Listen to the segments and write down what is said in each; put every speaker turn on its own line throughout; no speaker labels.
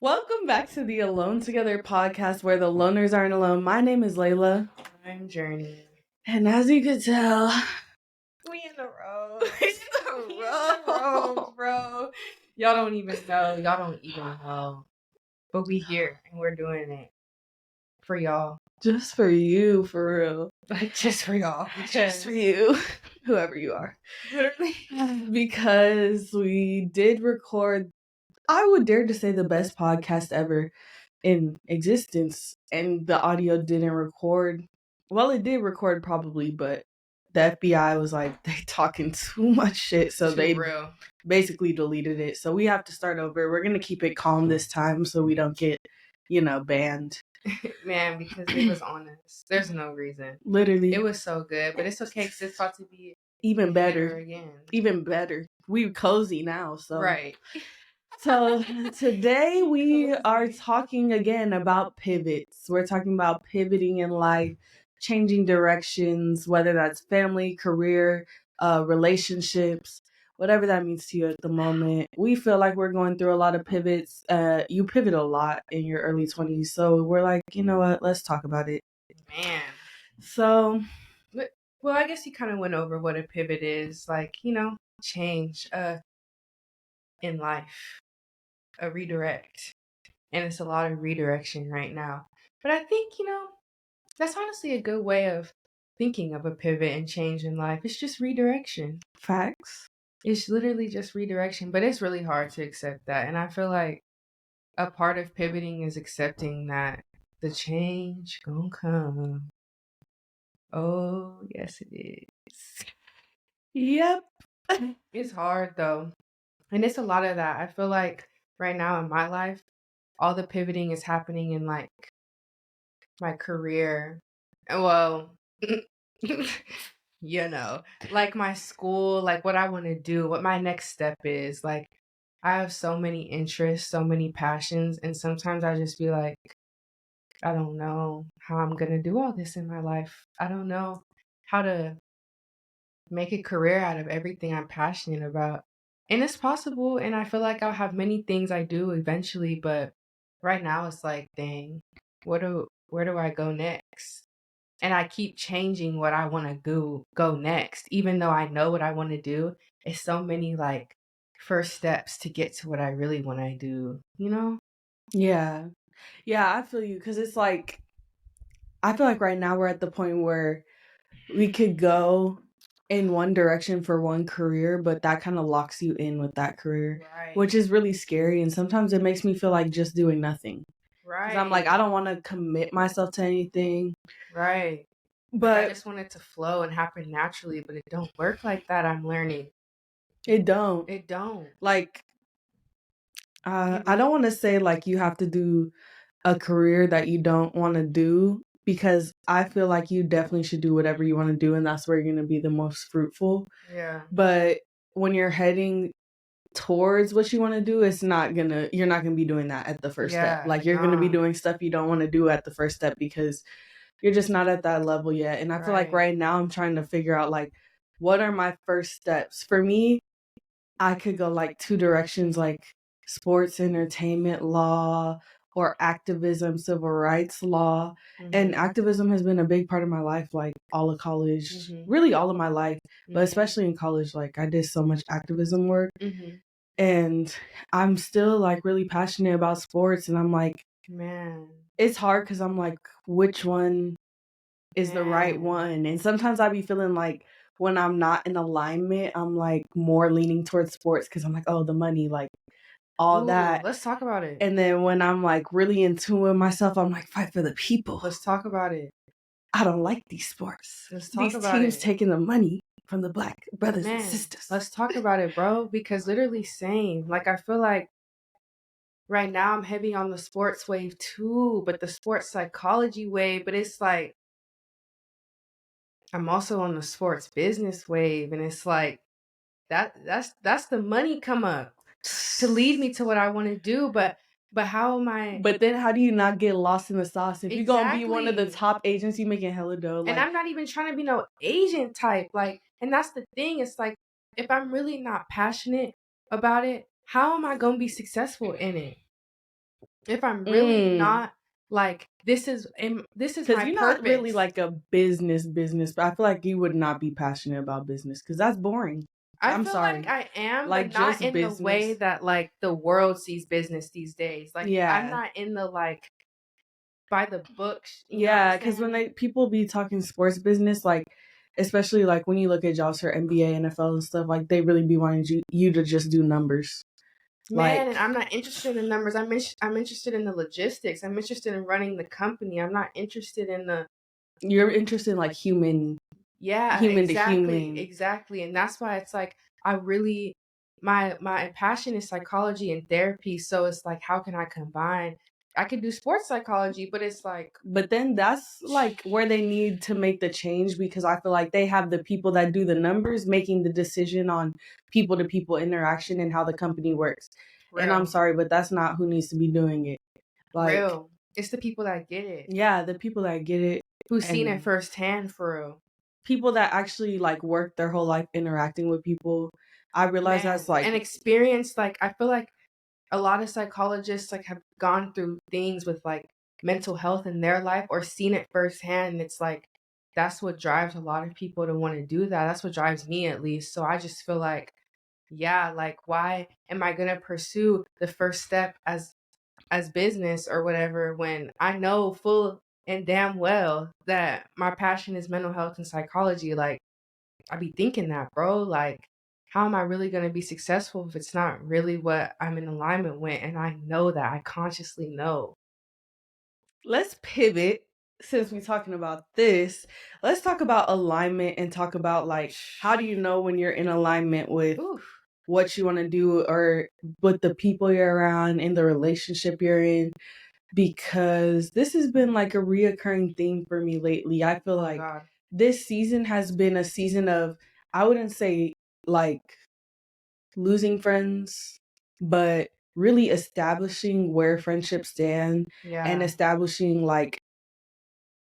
Welcome back to the Alone Together podcast where the loners aren't alone. My name is Layla.
I'm Journey.
And as you could tell,
We in the road.
we in the road,
bro. Y'all don't even know. But we here and we're doing it for y'all.
Just for you, for real.
Like just for y'all.
Just for you, whoever you are.
Literally.
Because we did record, I would dare to say, the best podcast ever in existence. And the audio didn't record. Well, it did record probably, but the FBI was like, they talking too much shit, so they basically deleted it. So we have to start over. We're gonna keep it calm this time so we don't get, banned.
Man, because it was on us. There's no reason.
Literally.
It was so good, but it's okay because it's about to be
even better
again.
Even better. We cozy now, so
right.
So today we are talking again about pivots. We're talking about pivoting in life, changing directions, whether that's family, career, relationships, whatever that means to you at the moment. We feel like we're going through a lot of pivots. You pivot a lot in your early 20s. So we're like, you know what? Let's talk about it.
Man.
So,
well, I guess you kind of went over what a pivot is. Like, change in life. A redirect. And it's a lot of redirection right now. But I think, that's honestly a good way of thinking of a pivot and change in life. It's just redirection.
Facts.
It's literally just redirection. But it's really hard to accept that. And I feel like a part of pivoting is accepting that the change gonna come. Oh, yes, it is.
Yep.
It's hard, though. And it's a lot of that. I feel like right now in my life, all the pivoting is happening in like my career. Well, like my school, like what I want to do, what my next step is. Like, I have so many interests, so many passions, and sometimes I just be like, I don't know how I'm going to do all this in my life. I don't know how to make a career out of everything I'm passionate about. And it's possible, and I feel like I'll have many things I do eventually, but right now it's like, dang, where do I go next? And I keep changing what I want to go next, even though I know what I want to do. It's so many like first steps to get to what I really want to do,
Yeah. Yeah, I feel you, because it's like, I feel like right now we're at the point where we could go in one direction for one career, but that kind of locks you in with that career,
right?
which is really scary. And sometimes it makes me feel like just doing nothing.
Right.
Because I'm like, I don't want to commit myself to anything.
Right.
But
I just want it to flow and happen naturally, but it don't work like that. I'm learning.
It don't. Like, I don't want to say like you have to do a career that you don't want to do, because I feel like you definitely should do whatever you want to do, and that's where you're going to be the most fruitful.
Yeah.
But when you're heading towards what you want to do, you're not gonna be doing that at the first step. Like, you're gonna be doing stuff you don't want to do at the first step because you're just not at that level yet. And I feel like right now I'm trying to figure out, like, what are my first steps. For me, I could go like two directions, like sports entertainment law or activism, civil rights law. And activism has been a big part of my life, like all of college, really all of my life, but especially in college. Like, I did so much activism work. And I'm still like really passionate about sports, and I'm like, man, it's hard because I'm like, which one is the right one? And sometimes I be feeling like when I'm not in alignment, I'm like more leaning towards sports because I'm like, oh, the money, like all that.
Let's talk about it.
And then when I'm like really in tune with myself, I'm like, fight for the people.
Let's talk about it.
I don't like these sports.
Let's talk
these
about
teams
it.
Taking the money from the black brothers and sisters.
Let's talk about it, bro, because literally same. Like, I feel like right now I'm heavy on the sports wave too, but the sports psychology wave, but it's like I'm also on the sports business wave, and it's like that's the money come up to lead me to what I want to do, but how am I?
But then how do you not get lost in the sauce if you're gonna be one of the top agents? You making hella dough,
and I'm not even trying to be no agent type, like, and that's the thing. It's like, if I'm really not passionate about it, how am I gonna be successful in it? If I'm really not like this is
because
my
you're not really
purpose.
like a business, but I feel like you would not be passionate about business because that's boring.
I
I'm
feel like
sorry.
I am,
Like
but not
just
in the way
business.
that like the world sees business these days. Like I'm
Yeah.
not in the like by the books, you know what I'm
Yeah, because when
saying?
people be talking sports business, like especially like when you look at jobs for NBA, NFL, and stuff, like they really be wanting you to just do numbers.
Man, and
Like
I'm not interested in numbers. I'm interested in the logistics. I'm interested in running the company. I'm not interested in the
you're interested in like
yeah,
human to
exactly,
human.
exactly. And that's why it's like I really my passion is psychology and therapy. So it's like how can I combine? I could do sports psychology, but it's like
But then that's like where they need to make the change because I feel like they have the people that do the numbers making the decision on people to people interaction and how the company works. And I'm
real,
sorry, but that's not who needs to be doing it. Like,
real. It's the people that get it,
yeah, the people that get it
who've seen it
and
firsthand for real.
people that actually like work their whole life interacting with people. I realize that's
Man,
like
and experience like I feel like a lot of psychologists like have gone through things with like mental health in their life or seen it firsthand, and it's like that's what drives a lot of people to want to do that. That's what drives me at least. So I just feel like yeah, like why am I going to pursue the first step as business or whatever when I know full and damn well that my passion is mental health and psychology. Like I be thinking that, bro. Like, how am I really going to be successful if it's not really what I'm in alignment with? And I know that. I consciously know.
let's pivot since we're talking about this. Let's talk about alignment and talk about like how do you know when you're in alignment with
Oof.
what you want to do or with the people you're around in the relationship you're in because this has been like a reoccurring theme for me lately. I feel
Oh my
like
God.
this season has been a season of I wouldn't say like losing friends, but really establishing where friendships stand and
Yeah.
establishing like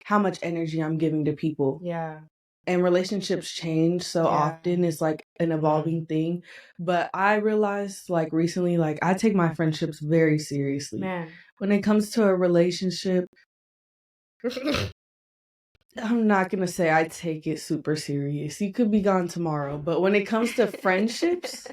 how much energy I'm giving to people.
Yeah.
And relationships change so
Yeah.
often. It's like an
Mm.
evolving thing. But I realized like recently, like I take my friendships very seriously.
Man.
When it comes to a relationship, I'm not going to say I take it super serious. You could be gone tomorrow. But when it comes to friendships,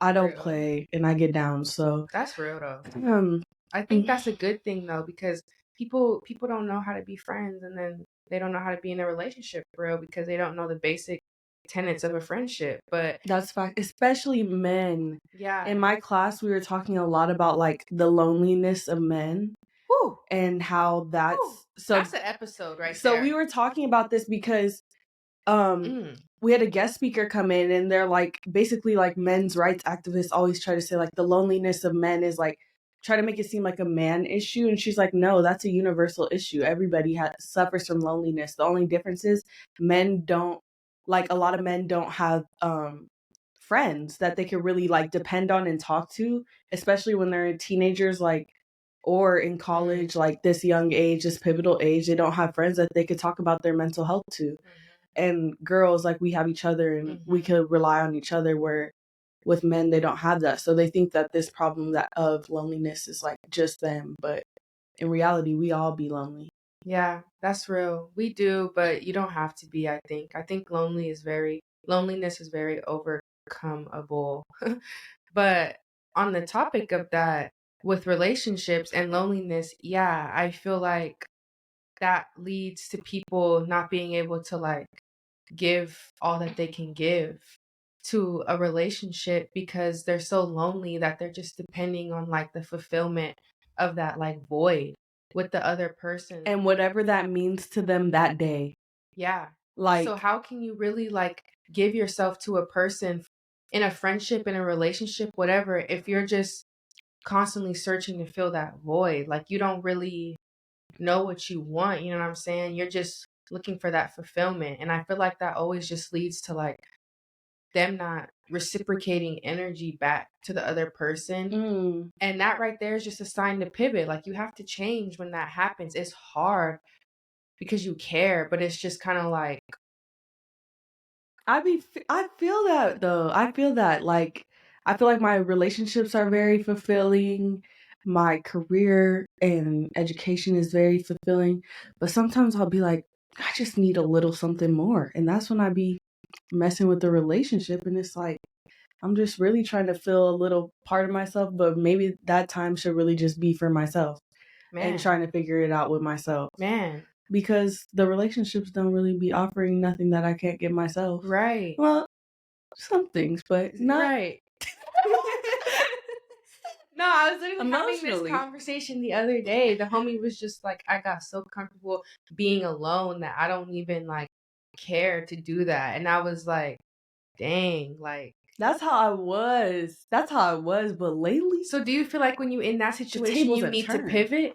I don't
Real.
play and I get down. So,
That's real though.
um,
I think that's a good thing though because people don't know how to be friends and then they don't know how to be in a relationship for real because they don't know the basic tenets of a friendship. But
that's fact, especially men.
yeah.
In my class, we were talking a lot about like the loneliness of men
Whew.
and how
Whew.
that's
That's an episode right
so we
there.
were talking about this because um
Mm.
we had a guest speaker come in and they're like basically like men's rights activists always try to say like the loneliness of men is like try to make it seem like a man issue and she's like no, that's a universal issue. Everybody suffers from loneliness. The only difference is men don't like a lot of men don't have friends that they could really like depend on and talk to, especially when they're teenagers like or in
Mm.
college, like this young age, this pivotal age, they don't have friends that they could talk about their mental health to. And girls, like we have each other and we
Mm-hmm.
could rely on each other where with men they don't have that. So they think that this problem that of loneliness is like just them, but in reality we all be lonely.
Yeah, that's real. We do, but you don't have to be, I think. I think loneliness is very overcomeable. But on the topic of that, with relationships and loneliness, yeah, I feel like that leads to people not being able to like give all that they can give to a relationship because they're so lonely that they're just depending on like the fulfillment of that like void with the other person.
And whatever that means to them that day.
Yeah. So
Like
how can you really like give yourself to a person in a friendship, in a relationship, whatever, if you're just constantly searching to fill that void? Like you don't really know what you want, you know what I'm saying? You're just looking for that fulfillment. And I feel like that always just leads to like them not reciprocating energy back to the other person.
mm,
And that right there is just a sign to pivot. Like you have to change when that happens. It's hard because you care, but it's just kind of like,
I feel that though. I feel that like I feel like my relationships are very fulfilling. my career and education is very fulfilling, but sometimes I'll be like, I just need a little something more. And that's when I be messing with the relationship, and it's like, I'm just really trying to feel a little part of myself, but maybe that time should really just be for myself and trying to figure it out with myself. Because the relationships don't really be offering nothing that I can't give myself.
Right.
Well, some things, but not.
Right. No, I was literally having this conversation the other day. The homie was just like, I got so comfortable being alone that I don't even like care to do that. And I was like, dang, like
that's how I was. That's how I was, but lately.
So do you feel like when you're in that situation you need to pivot?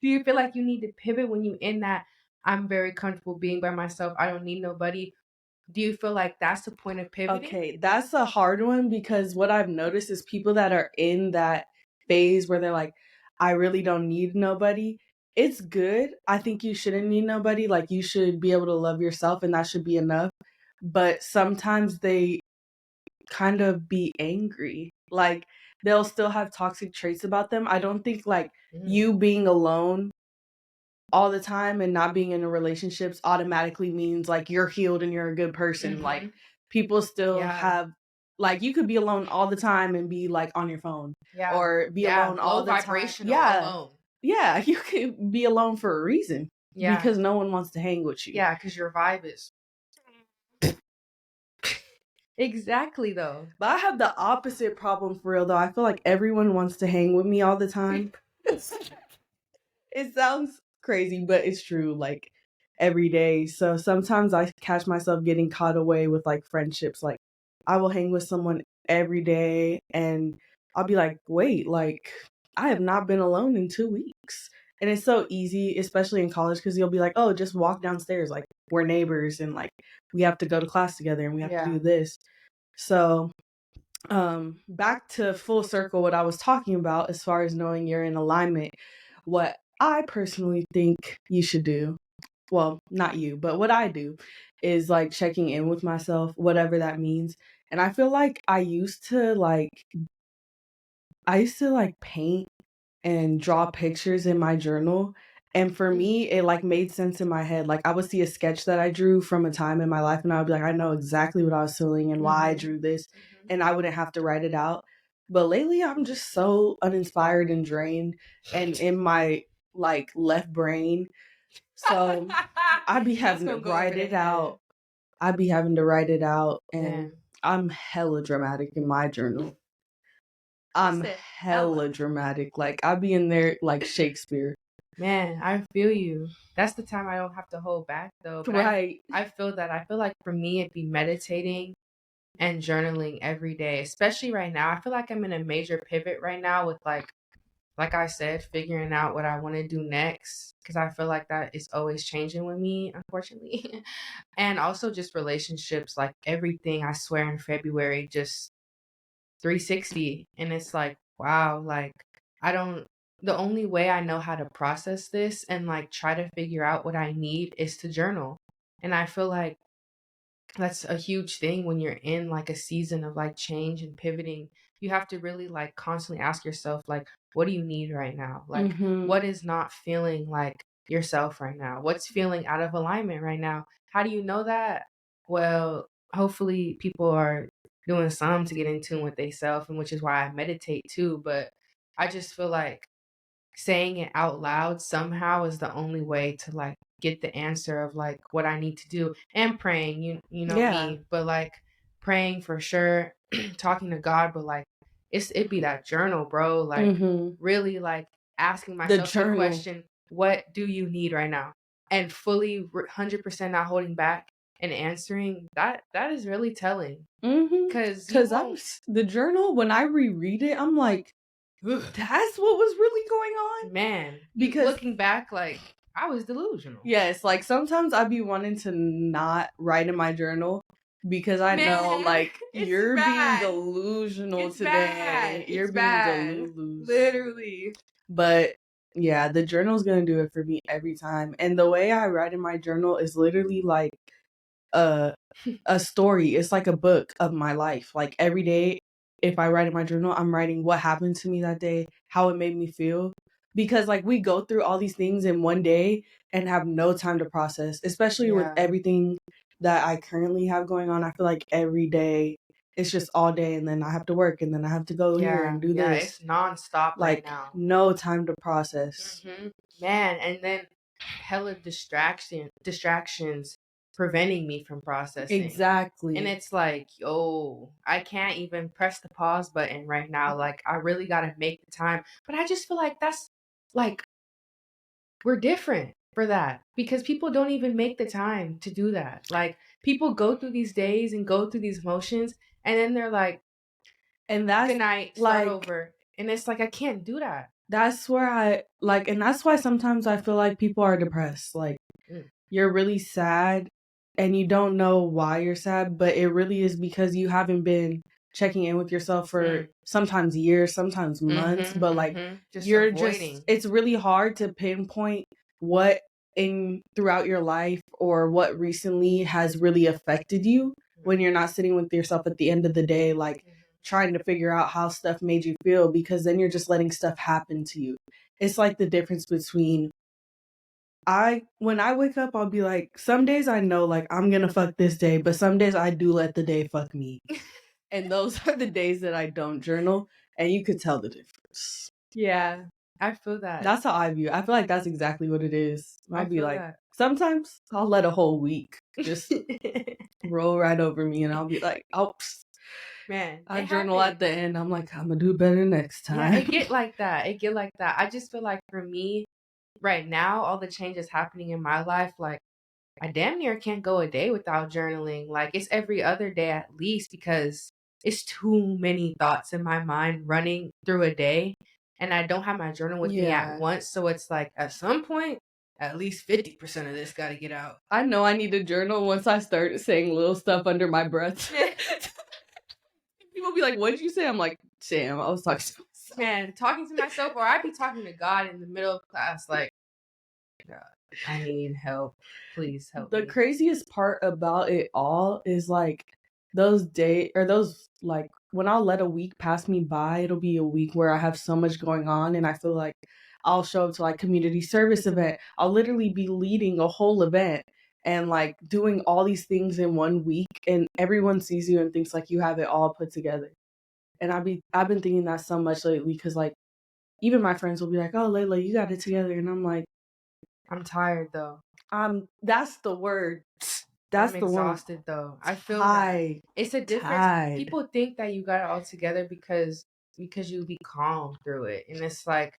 Do you feel like you need to pivot when you're in that I'm very comfortable being by myself, I don't need nobody? Do you feel like that's the point of pivoting?
Okay, that's a hard one, because what I've noticed is people that are in that phase where they're like, I really don't need nobody. It's good. I think you shouldn't need nobody. Like, you should be able to love yourself, and that should be enough. But sometimes they kind of be angry. Like, they'll still have toxic traits about them. I don't think like you being alone all the time and not being in a relationships automatically means like you're healed and you're a good person. Like, people still have, like, you could be alone all the time and be like on your phone, or be alone all the time.
Alone.
Yeah, you could be alone for a reason. Because no one wants to hang with you.
Yeah, because your vibe is exactly though.
But I have the opposite problem for real though. I feel like everyone wants to hang with me all the time. It sounds crazy, but it's true. Like, every day. So sometimes I catch myself getting caught away with like friendships. Like, I will hang with someone every day and I'll be like, wait, like, I have not been alone in 2 weeks. And it's so easy, especially in college, because you'll be like, oh, just walk downstairs. Like, we're neighbors and like we have to go to class together and we have to do this. So back to full circle, what I was talking about as far as knowing you're in alignment, what I personally think you should do, well, not you, but what I do is like checking in with myself, whatever that means. And I feel like I used to paint and draw pictures in my journal. And for me, it like made sense in my head. Like, I would see a sketch that I drew from a time in my life and I would be like, I know exactly what I was feeling and why I drew this. And I wouldn't have to write it out. But lately I'm just so uninspired and drained and in my like left brain. So I'd be having to write it out. I'd be having to write it out, and I'm hella dramatic in my journal. I'm hella dramatic. Like, I'd be in there like Shakespeare.
Man, I feel you. That's the time I don't have to hold back though. But
right.
I feel that. I feel like for me it'd be meditating and journaling every day, especially right now. I feel like I'm in a major pivot right now with like I said, figuring out what I want to do next, because I feel like that is always changing with me, unfortunately. And also just relationships, like everything, I swear, in February, just 360. And it's like, wow, like the only way I know how to process this and like try to figure out what I need is to journal. And I feel like that's a huge thing when you're in like a season of like change and pivoting. You have to really like constantly ask yourself, like, what do you need right now? Like, what is not feeling like yourself right now? What's feeling out of alignment right now? How do you know that? Well, hopefully people are doing some to get in tune with themselves, and which is why I meditate too. But I just feel like saying it out loud somehow is the only way to like get the answer of like what I need to do, and praying, you know me, but like praying for sure, talking to God, but like it'd be that journal, bro, like really like asking myself the question, what do you need right now? And fully 100% not holding back and answering that is really telling. Because
the journal, when I reread it, I'm like, that's what was really going on,
man. Because looking back, like, I was delusional.
Yes, like sometimes I'd be wanting to not write in my journal because I know like you're being delusional today. You're being delulu.
Literally.
But yeah, the journal's gonna do it for me every time. And the way I write in my journal is literally like a story. It's like a book of my life. Like, every day if I write in my journal, I'm writing what happened to me that day, how it made me feel. Because like we go through all these things in one day and have no time to process, especially with everything that I currently have going on. I feel like every day it's just all day, and then I have to work, and then I have to go here and do this.
It's nonstop
like,
right now.
No time to process.
Man, and then hella distractions preventing me from processing.
Exactly.
And it's like, yo, I can't even press the pause button right now. Like, I really gotta make the time. But I just feel like that's like we're different for that because people don't even make the time to do that. Like, people go through these days and go through these motions, and then they're like,
and that's
good night, start over. And it's like, I can't do that.
That's where I like, and that's why sometimes I feel like people are depressed. Like, you're really sad and you don't know why you're sad, but it really is because you haven't been checking in with yourself for sometimes years, sometimes months, but like you're avoiding. It's really hard to pinpoint what in throughout your life or what recently has really affected you when you're not sitting with yourself at the end of the day, like trying to figure out how stuff made you feel, because then you're just letting stuff happen to you. It's like the difference between when I wake up, I'll be like, some days I know like I'm gonna fuck this day, but some days I do let the day fuck me. And those are the days that I don't journal, and you could tell the difference.
Yeah, I feel that.
That's how I view it. I feel like that's exactly what it is. I'll be like, sometimes I'll let a whole week just roll right over me, and I'll be like, oh,
man,
I journal at the end. I'm like, I'm gonna do better next time.
Yeah, it get like that. I just feel like for me, right now, all the changes happening in my life, like I damn near can't go a day without journaling. Like it's every other day at least because it's too many thoughts in my mind running through a day, and I don't have my journal with me at once. So it's like at some point, at least 50% of this got to get out.
I know I need to journal once I start saying little stuff under my breath. People be like, what did you say? I'm like, damn, I was talking to myself.
Man, talking to myself, or I'd be talking to God in the middle of class, like, God, I need help. Please help me.
The craziest part about it all is like those days, or those like when I'll let a week pass me by, it'll be a week where I have so much going on, and I feel like I'll show up to like community service event. I'll literally be leading a whole event and like doing all these things in 1 week, and everyone sees you and thinks like you have it all put together. And I've been thinking that so much lately, because like even my friends will be like, oh, Layla, you got it together, and I'm like,
I'm tired though.
That's the word. That's
I'm
the
exhausted though. I feel that. It's a difference. People think that you got it all together because you'll be calm through it, and it's like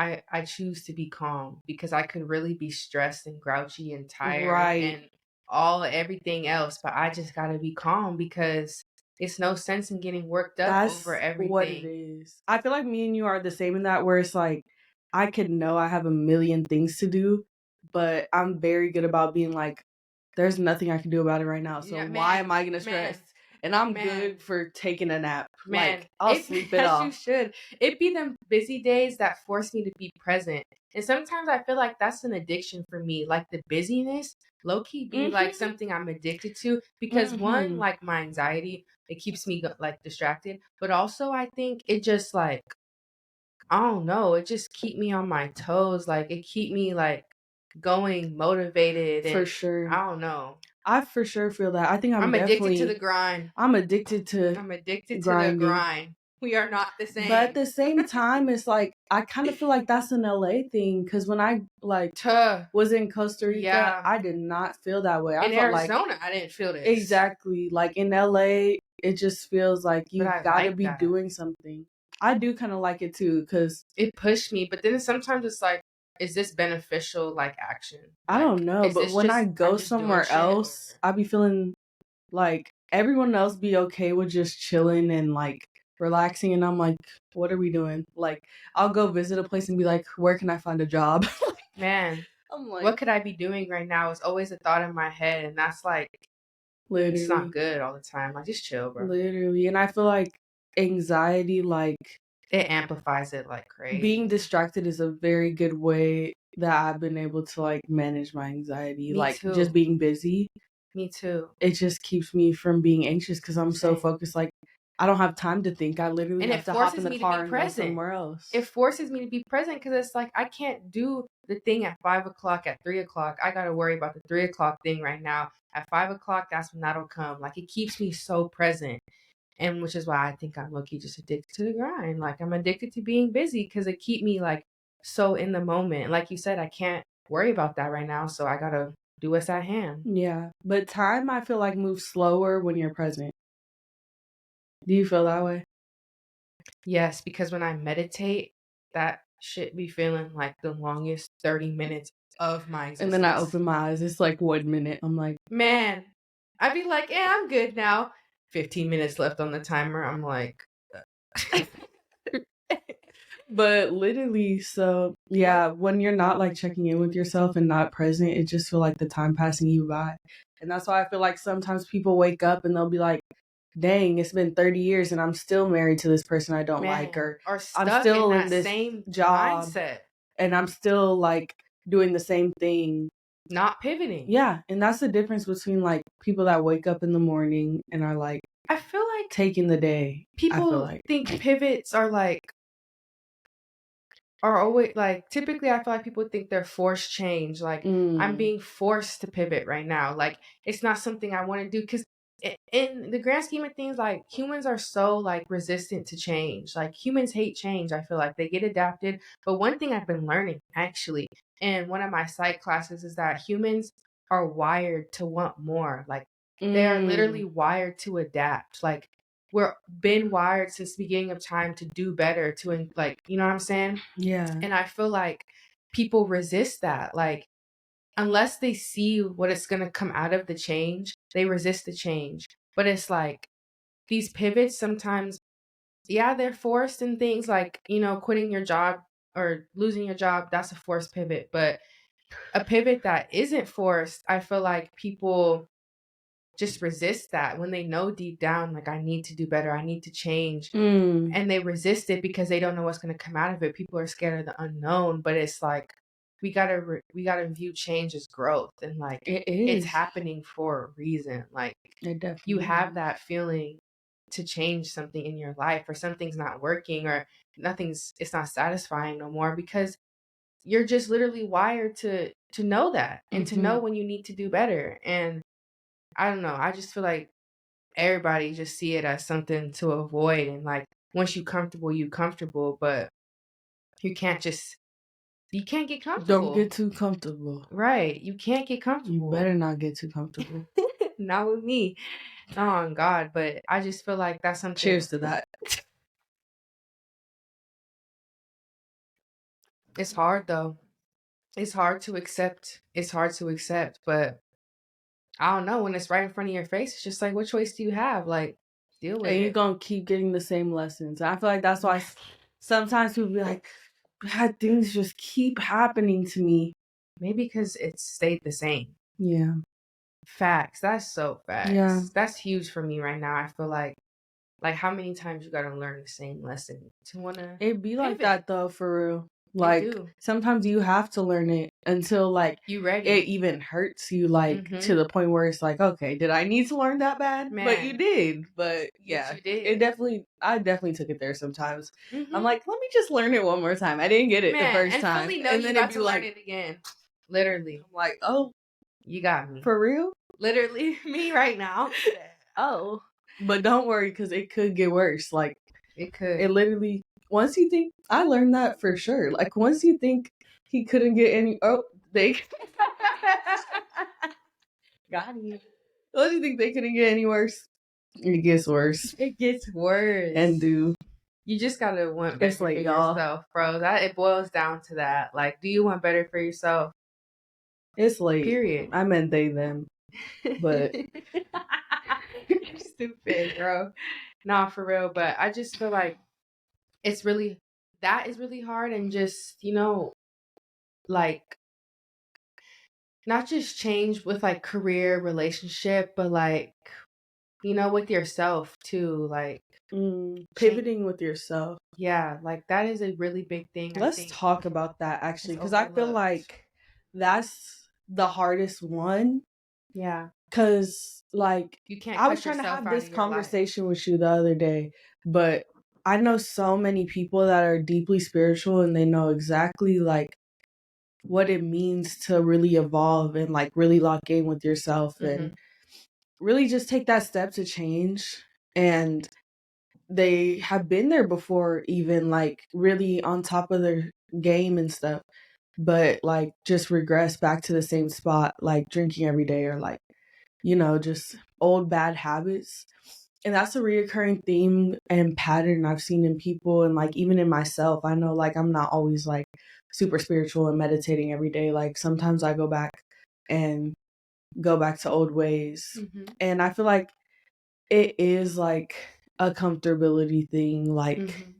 I choose to be calm because I could really be stressed and grouchy and tired and everything else, but I just gotta be calm because it's no sense in getting worked up over everything.
What it is. I feel like me and you are the same in that, where it's like I could know I have a million things to do, but I'm very good about being like, there's nothing I can do about it right now. So why am I gonna stress? And I'm good for taking a nap. Like I'll sleep it off.
You should. It be them busy days that force me to be present. And sometimes I feel like that's an addiction for me. Like the busyness, low key be like something I'm addicted to because one, like my anxiety, it keeps me like distracted. But also I think it just like, I don't know, it just keep me on my toes. Like it keep me like going motivated.
For sure.
I don't know.
I for sure feel that. I think I'm
addicted to the grind.
I'm addicted to grinding.
To the grind. We are not the same.
But at the same time, it's like I kind of feel like that's an LA thing, because when I like was in Costa Rica, I did not feel that way.
In Arizona, I didn't feel this.
Exactly. Like in LA, it just feels like you gotta be doing something. I do kind of like it too, because
it pushed me. But then sometimes it's like, is this beneficial like action?
I don't know. But when I go somewhere else, I be feeling like everyone else be okay with just chilling and like relaxing, and I'm like, what are we doing? Like I'll go visit a place and be like, where can I find a job?
Man, I'm like, what could I be doing right now? It's always a thought in my head, and that's like, literally, it's not good all the time. Like just chill, bro.
Literally. And I feel like anxiety, like
it amplifies it like crazy.
Being distracted is a very good way that I've been able to like manage my anxiety. Me like too. Just being busy.
Me too.
It just keeps me from being anxious because I'm so focused. Like I don't have time to think. I literally
And
have
it
to hop in
forces
the
me to be
car and go
present.
somewhere else.
It forces me to be present because it's like I can't do the thing at 5 o'clock, at 3 o'clock. I got to worry about the 3 o'clock thing right now. At 5 o'clock, that's when that'll come. Like, it keeps me so present. And which is why I think I'm low-key just addicted to the grind. Like, I'm addicted to being busy because it keep me, like, so in the moment. Like you said, I can't worry about that right now, so I got to do what's at hand.
Yeah. But time, I feel like, moves slower when you're present. Do you feel that way?
Yes, because when I meditate, that shit be feeling like the longest 30 minutes of my existence.
And then I open my eyes. It's like 1 minute. I'm like,
man, I'd be like, yeah, I'm good now. 15 minutes left on the timer. I'm like,
but literally, so yeah, when you're not like checking in with yourself and not present, it just feel like the time passing you by. And that's why I feel like sometimes people wake up and they'll be like, dang, it's been 30 years and I'm still married to this person I don't like, or I'm still in this
same
job
mindset
and I'm still like doing the same thing,
not pivoting.
Yeah, and that's the difference between like people that wake up in the morning and are like,
I feel like
taking the day.
People think pivots are like are always like, typically I feel like people think they're forced change. Like, I'm being forced to pivot right now. Like, it's not something I want to do because in the grand scheme of things, like, humans are so like resistant to change. Like, humans hate change. I feel like they get adapted. But one thing I've been learning actually in one of my psych classes is that humans are wired to want more. Like, they are literally wired to adapt. Like, we're been wired since the beginning of time to do better, to like, you know what I'm saying?
Yeah.
And I feel like people resist that. Like, unless they see what is going to come out of the change, they resist the change. But it's like these pivots sometimes, yeah, they're forced, and things like, you know, quitting your job or losing your job, that's a forced pivot. But a pivot that isn't forced, I feel like people just resist that when they know deep down, like, I need to do better, I need to change. And they resist it because they don't know what's going to come out of it. People are scared of the unknown, but it's like we gotta view change as growth, and like it's happening for a reason. Like, you have that feeling to change something in your life, or something's not working, or it's not satisfying no more, because you're just literally wired to know that, and to know when you need to do better. And I don't know, I just feel like everybody just see it as something to avoid, and like, once you comfortable, but you can't get comfortable.
Don't get too comfortable.
Right. You can't get comfortable.
You better not get too comfortable.
Not with me. Oh God. But I just feel like that's something.
Cheers to that.
It's hard though. It's hard to accept. But I don't know, when it's right in front of your face, it's just like, what choice do you have? Like, deal with it.
And you're going to keep getting the same lessons. I feel like that's why sometimes people be like, bad things just keep happening to me.
Maybe because it's stayed the same.
Yeah.
Facts. That's so facts.
Yeah.
That's huge for me right now. I feel like how many times you gotta learn the same lesson to wanna
It be like that though, for real.
It
Like,
do.
sometimes you have to learn it until like
You ready.
it even hurts you, like to the point where it's like, okay, did I need to learn that bad?
Man.
But you did. But yeah,
you did.
I definitely took it there sometimes. I'm like, let me just learn it one more time. I didn't get it the first time.
Fully know and then you got to learn it again. Literally.
I'm like, oh,
you got me.
For real?
Literally me right now.
Oh. But don't worry, because it could get worse. Like,
it could.
It literally, once you think, I learned that for sure. Like, once you think he couldn't get any, they got you. Once you think they couldn't get any worse, it gets worse.
It gets worse.
And
you just gotta want better for yourself, bro. It boils down to that. Like, do you want better for yourself?
It's late.
Period.
I meant they, them. But
you're stupid, bro. Nah, for real. But I just feel like that is really hard. And just, you know, like, not just change with like career, relationship, but like, you know, with yourself too. Like,
pivoting with yourself.
Yeah, like, that is a really big thing.
Let's talk about that, actually, because I feel like that's the hardest one.
Yeah.
Cause like
You can't
I was
cut
trying to
yourself
have
out
this
of your life.
conversation with you the other day, but I know so many people that are deeply spiritual and they know exactly like what it means to really evolve and like really lock in with yourself and really just take that step to change. And they have been there before, even like really on top of their game and stuff, but like just regress back to the same spot, like drinking every day or like, just old bad habits. And that's a reoccurring theme and pattern I've seen in people and like even in myself. I know like I'm not always like super spiritual and meditating every day. Like sometimes I and go back to old ways. And I feel like it is like a comfortability thing. Like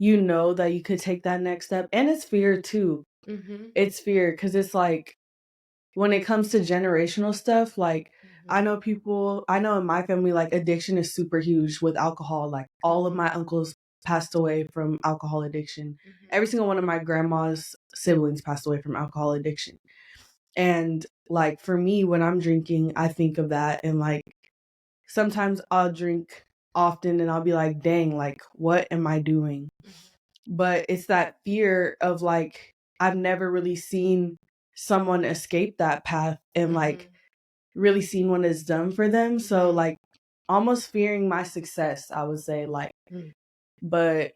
you know that you could take that next step. And it's fear too. It's fear because it's like when it comes to generational stuff, like I know in my family, like addiction is super huge with alcohol. Like all of my uncles passed away from alcohol addiction. Every single one of my grandma's siblings passed away from alcohol addiction. And like for me, when I'm drinking, I think of that. And like sometimes I'll drink often and I'll be like, dang, like what am I doing? But it's that fear of like, I've never really seen someone escape that path and like really seen what it's done for them. So like almost fearing my success, I would say like, but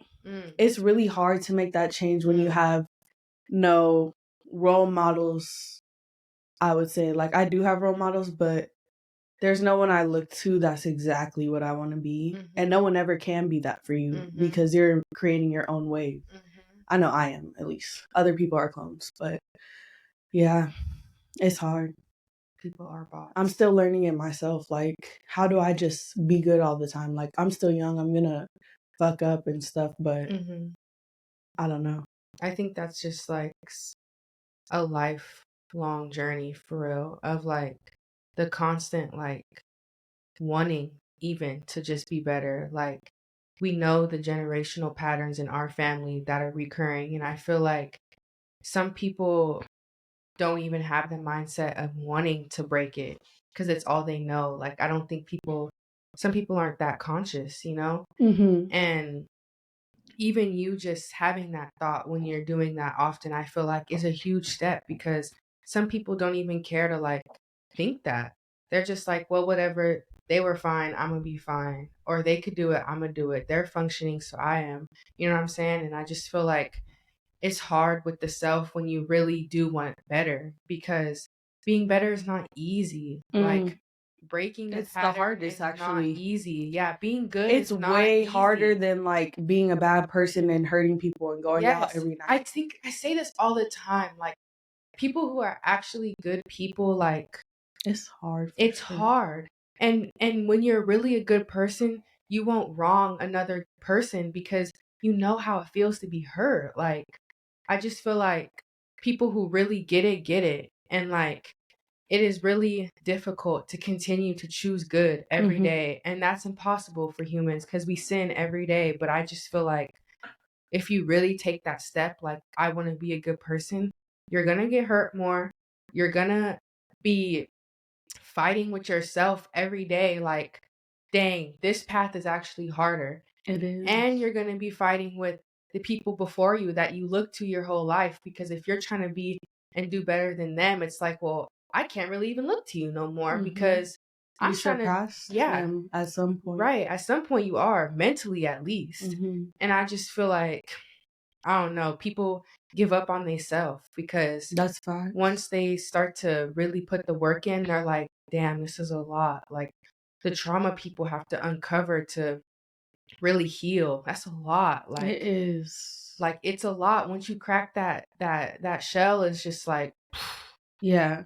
it's really hard to make that change when you have no role models. I would say like I do have role models, but there's no one I look to that's exactly what I want to be. And no one ever can be that for you because you're creating your own wave. I know I am, at least. Other people are clones, but yeah, it's hard.
People are bots.
I'm still learning it myself. Like, how do I just be good all the time? Like, I'm still young. I'm gonna fuck up and stuff, but I don't know.
I think that's just like a lifelong journey for real of like the constant like wanting even to just be better. Like we know the generational patterns in our family that are recurring, and I feel like some people don't even have the mindset of wanting to break it because it's all they know. Like I don't think some people aren't that conscious, and even you just having that thought when you're doing that often, I feel like is a huge step because some people don't even care to like think that. They're just like, well, whatever, they were fine, I'm gonna be fine. Or they could do it, I'm gonna do it. They're functioning, so I am. You know what I'm saying? And I just feel like it's hard with the self when you really do want better because being better is not easy. Like breaking a
It's the
pattern
hardest,
is
actually.
not easy. Yeah, being good
It's
is not
way
easy.
harder than like being a bad person and hurting people and going out every night.
I think I say this all the time. Like people who are actually good people, like
it's hard.
It's hard. And when you're really a good person, you won't wrong another person because you know how it feels to be hurt. Like I just feel like people who really get it. And like it is really difficult to continue to choose good every day. And that's impossible for humans because we sin every day. But I just feel like if you really take that step, like I want to be a good person, you're going to get hurt more. You're going to be fighting with yourself every day. Like, dang, this path is actually harder.
It is.
And you're going to be fighting with the people before you that you look to your whole life. Because if you're trying to be and do better than them, it's like, well, I can't really even look to you no more because I'm trying to,
them at some point.
Right. At some point you are, mentally at least. And I just feel like, I don't know, people give up on themselves because
that's fine.
Once they start to really put the work in, they're like, damn, this is a lot. Like the trauma people have to uncover to really heal. That's a lot. Like
it is.
Like it's a lot. Once you crack that shell, it's just like
yeah.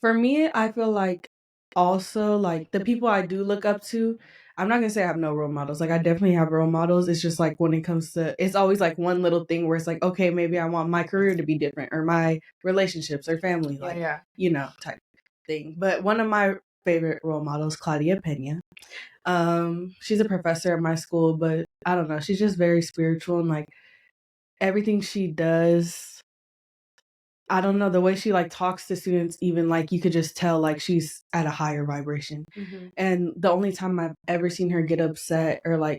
For me, I feel like also like the people I do look up to, I'm not gonna say I have no role models. Like I definitely have role models. It's just like when it comes to, it's always like one little thing where it's like, okay, maybe I want my career to be different or my relationships or family, like type thing. But one of my favorite role models, Claudia Pena. She's a professor at my school, but I don't know, she's just very spiritual and like everything she does, I don't know, the way she like talks to students, even like you could just tell like she's at a higher vibration. And the only time I've ever seen her get upset or like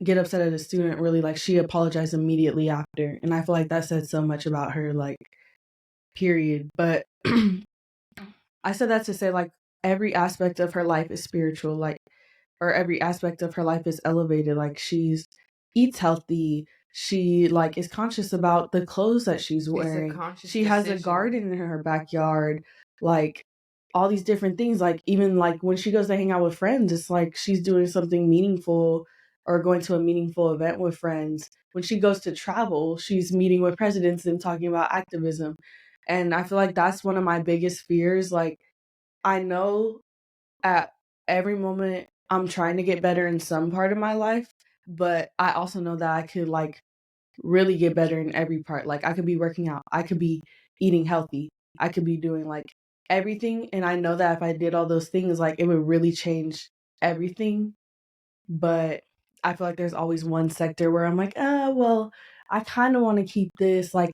get upset at a student, really, like she apologized immediately after. And I feel like that said so much about her, like, period. But I said that to say like every aspect of her life is spiritual, like, or every aspect of her life is elevated. Like she's eats healthy. She like is conscious about the clothes that she's wearing. She has a garden in her backyard. Like all these different things. Like even like when she goes to hang out with friends, it's like she's doing something meaningful or going to a meaningful event with friends. When she goes to travel, she's meeting with presidents and talking about activism. And I feel like that's one of my biggest fears. Like I know at every moment I'm trying to get better in some part of my life, but I also know that I could like really get better in every part. Like I could be working out, I could be eating healthy, I could be doing like everything. And I know that if I did all those things, like it would really change everything. But I feel like there's always one sector where I'm like, well, I kind of want to keep this. Like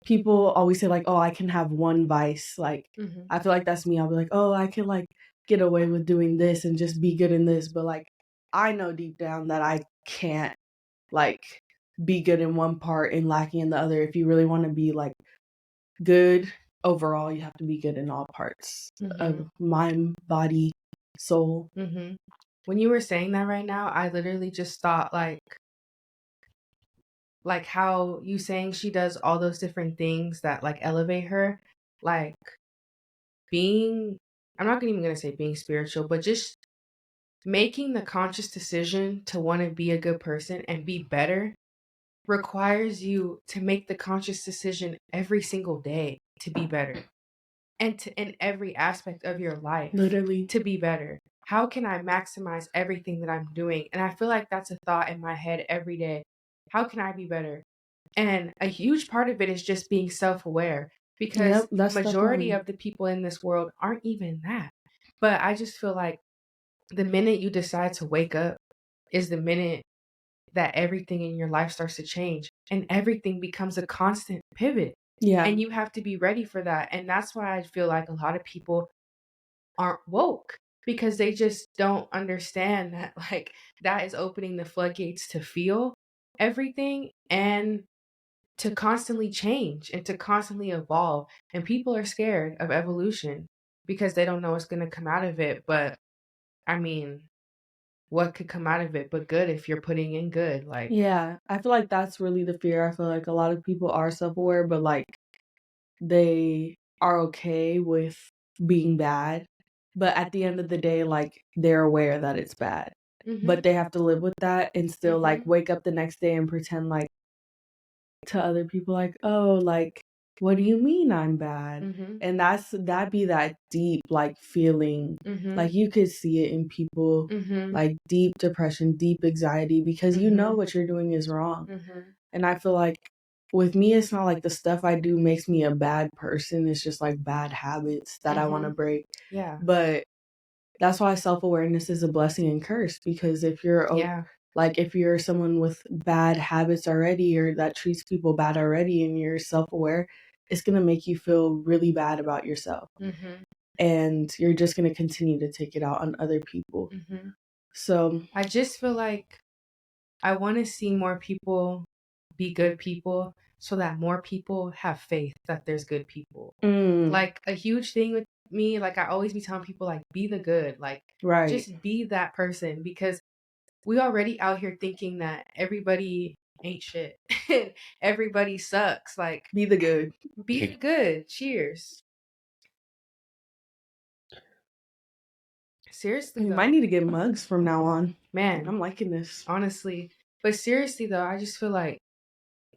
people always say like, oh, I can have one vice. Like I feel like that's me. I'll be like, oh, I can like get away with doing this and just be good in this. But like I know deep down that I can't like be good in one part and lacking in the other. If you really want to be like good overall, you have to be good in all parts of mind, body, soul.
When you were saying that right now, I literally just thought like how you saying she does all those different things that like elevate her, like being, I'm not even gonna say being spiritual, but just making the conscious decision to want to be a good person and be better requires you to make the conscious decision every single day to be better, and to in every aspect of your life,
Literally,
to be better. How can I maximize everything that I'm doing? And I feel like that's a thought in my head every day. How can I be better? And a huge part of it is just being self-aware, because
that's
majority of the people in this world aren't even that. But I just feel like the minute you decide to wake up is the minute that everything in your life starts to change, and everything becomes a constant pivot.
Yeah.
And you have to be ready for that. And that's why I feel like a lot of people aren't woke, because they just don't understand that like that is opening the floodgates to feel everything and to constantly change and to constantly evolve. And people are scared of evolution because they don't know what's going to come out of it. But I mean, what could come out of it but good if you're putting in good? Like,
yeah, I feel like that's really the fear. I feel like a lot of people are self-aware, but like they are okay with being bad. But at the end of the day, like they're aware that it's bad. But they have to live with that and still like wake up the next day and pretend like to other people like, oh, like what do you mean I'm bad? And that be that deep like feeling. Like you could see it in people, like deep depression, deep anxiety, because you know what you're doing is wrong. And I feel like with me, it's not like the stuff I do makes me a bad person. It's just like bad habits that I want to break.
yeah.
But that's why self-awareness is a blessing and curse, because if you're like if you're someone with bad habits already or that treats people bad already and you're self-aware, it's going to make you feel really bad about yourself. And you're just going to continue to take it out on other people. So
I just feel like I want to see more people be good people so that more people have faith that there's good people. Like a huge thing with me, like I always be telling people like be the good, like just be that person, because we already out here thinking that everybody ain't shit. Everybody sucks. Like
be the good.
Be the good. Cheers. Seriously,
We
though.
might need to get mugs from now on.
Man,
I'm liking this.
Honestly. But seriously though, I just feel like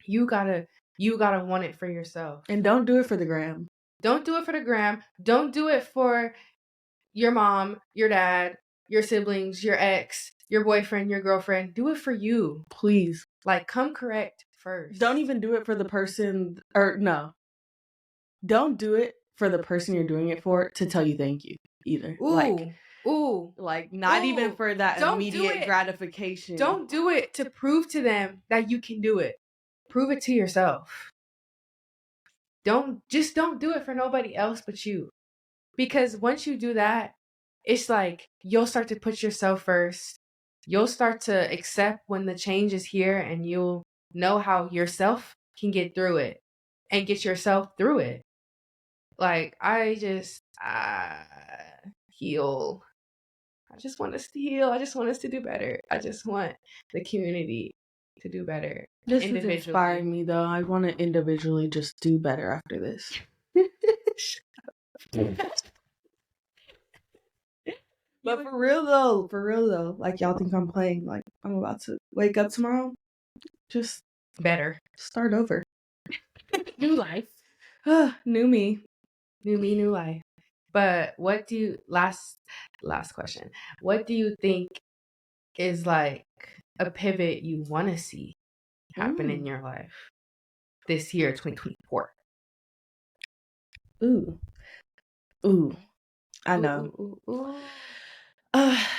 you gotta want it for yourself.
And don't do it for the gram.
Don't do it for the gram. Don't do it for your mom, your dad, your siblings, your ex, your boyfriend, your girlfriend. Do it for you.
Please.
Like, come correct first.
Don't even do it for the person, or no. Don't do it for the person you're doing it for to tell you thank you either. Like not even for that immediate gratification.
Don't do it to prove to them that you can do it. Prove it to yourself. don't do it for nobody else but you. Because once you do that, it's like you'll start to put yourself first. You'll start to accept when the change is here, and you'll know how yourself can get through it and get yourself through it. Like, I just heal. I just want us to heal. I just want us to do better. I just want the community to do better.
This is inspiring me, though. I want to individually just do better after this. But for real though, like, y'all think I'm playing? Like, I'm about to wake up tomorrow, just
better,
start over.
New life.
New me,
new life. But what do you, last question, what do you think is like a pivot you want to see happen in your life this year, 2024?
Ooh, I know.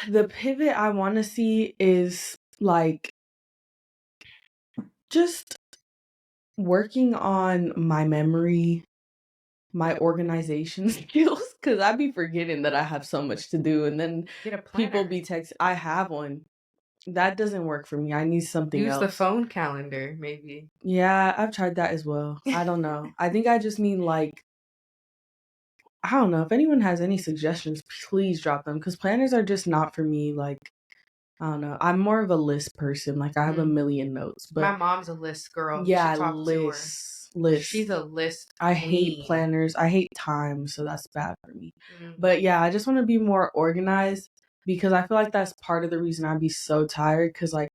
The pivot I want to see is like just working on my memory, my organization skills, because I be forgetting that I have so much to do, and then people be texting. I have one. That doesn't work for me. I need something else.
Use the phone calendar, maybe.
Yeah, I've tried that as well. I don't know. I think I just mean, like, I don't know. If anyone has any suggestions, please drop them, because planners are just not for me. Like, I don't know. I'm more of a list person. Like, I have a million notes. But
my mom's a list girl.
Yeah, list.
She's a list
I hate planners. I hate time, so that's bad for me. But yeah, I just want to be more organized, because I feel like that's part of the reason I'd be so tired, because, like,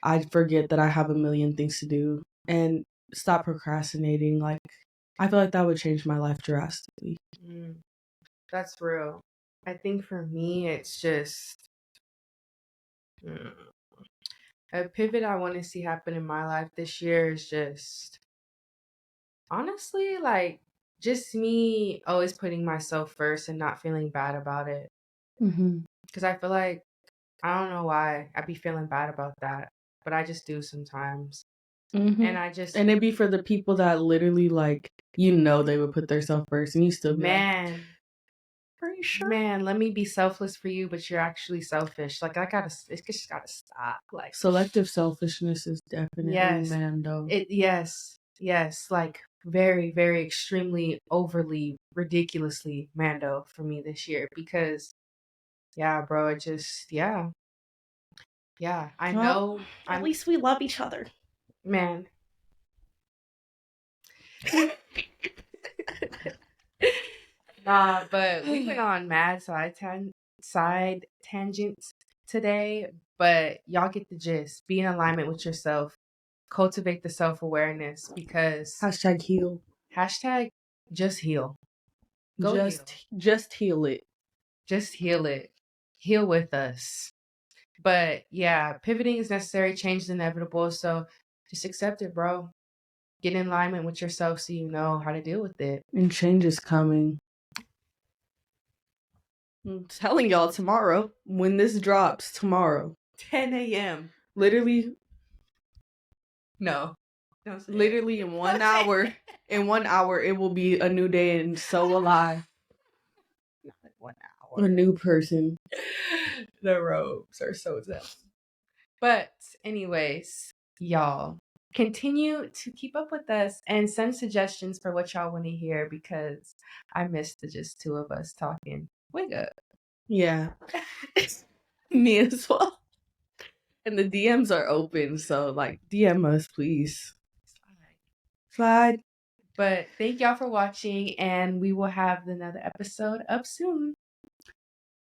I forget that I have a million things to do, and stop procrastinating. Like, I feel like that would change my life drastically.
That's real. I think for me, it's just a pivot I want to see happen in my life this year is just, honestly, like, just me always putting myself first and not feeling bad about it. Because I feel like, I don't know why I be feeling bad about that, but I just do sometimes. And
it'd be for the people that literally, like, they would put themselves first, and you still be like,
are you sure? Man, let me be selfless for you, but you're actually selfish. Like, it just gotta stop. Like,
selective selfishness is definitely Mando.
Yes, like, very, very extremely overly ridiculously Mando for me this year, because bro, it just I know.
At least we love each other,
man. But we went on mad side tangents today, but y'all get the gist. Be in alignment with yourself. Cultivate the self-awareness, because
#heal.
Just heal.
Just heal it.
Just heal it. Heal with us. But yeah, pivoting is necessary. Change is inevitable. So just accept it, bro. Get in alignment with yourself so you know how to deal with it.
And change is coming. I'm telling y'all, tomorrow, when this drops, tomorrow,
10 a.m.
Literally.
No.
Literally in 1 hour. In 1 hour, it will be a new day, and so will I.
Not 1 hour.
A new person.
The robes are so zen. But anyways, y'all, continue to keep up with us and send suggestions for what y'all want to hear, because I missed the just two of us talking. Wake up.
Yeah. Me as well. And the DMs are open, so, like, DM us, please. Slide.
But thank y'all for watching, and we will have another episode up soon.